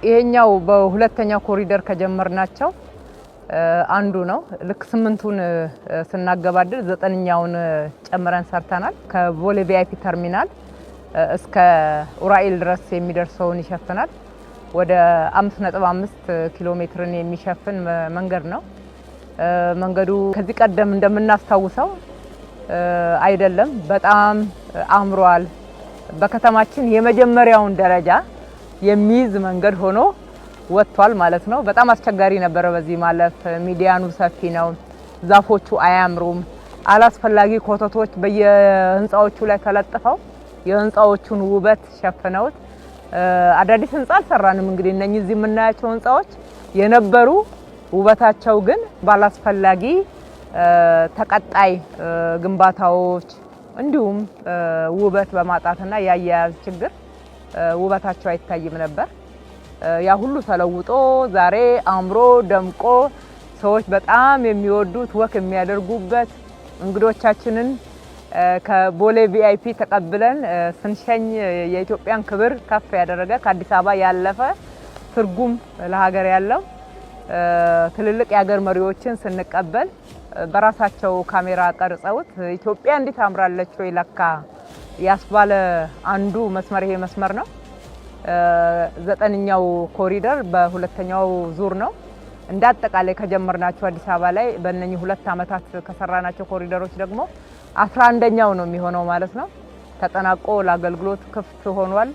ይሄኛው በሁለተኛው ኮሪደር ከጀመርናቸው አንዱ ነው። ልክ 8ቱን ስናገባድር 9ኛውን ጨምረን ሰርተናል። ከቦሌ ቪአይፒ ተርሚናል እስከ ኡራኤል ድረስ የሚደርሰውን ይሸፍናል። ወደ 5.5 ኪሎ ሜትርን የሚሸፍን መንገድ ነው። መንገዱ ከዚህ ቀደም እንደምናስታውሰው አይደለም፣ በጣም አምሯል። በከተማችን የመጀመሪያውን ደረጃ የሚይዝ መንገድ ሆኖ ወጥቷል ማለት ነው። በጣም አስቸጋሪ ነበረ በዚህ ማለፍ። ሚዲያኑ ሰፊ ነው፣ ዛፎቹ አያምሩም፣ አላስፈላጊ ኮተቶች በየህንፃዎቹ ላይ ተለጥፈው የህንፃዎቹን ውበት ሸፍነውት አዳዲስ ህንፃ አልሰራንም። እንግዲህ እነኚህ እዚህ የምናያቸው ህንፃዎች የነበሩ ውበታቸው ግን ባላስፈላጊ ተቀጣይ ግንባታዎች እንዲሁም ውበት በማጣትና ያያያዝ ችግር ውበታቸው አይታይም ነበር። ያ ሁሉ ተለውጦ ዛሬ አምሮ ደምቆ ሰዎች በጣም የሚወዱት ወክ የሚያደርጉበት እንግዶቻችንን ከቦሌ ቪአይፒ ተቀብለን ስንሸኝ የኢትዮጵያን ክብር ከፍ ያደረገ ከአዲስ አበባ ያለፈ ትርጉም ለሀገር ያለው ትልልቅ የሀገር መሪዎችን ስንቀበል በራሳቸው ካሜራ ቀርጸውት ኢትዮጵያ እንዴት አምራለች ወይ ለካ ያስባለ አንዱ መስመር ይሄ መስመር ነው። 9ኛው ኮሪደር በሁለተኛው ዙር ነው። እንዳጠቃላይ ከጀመርናቸው አዲስ አበባ ላይ በእነኚህ 2 አመታት ከሰራናቸው ኮሪደሮች ደግሞ 11ኛው ነው የሚሆነው ማለት ነው። ተጠናቆ ለአገልግሎት ክፍት ሆኗል።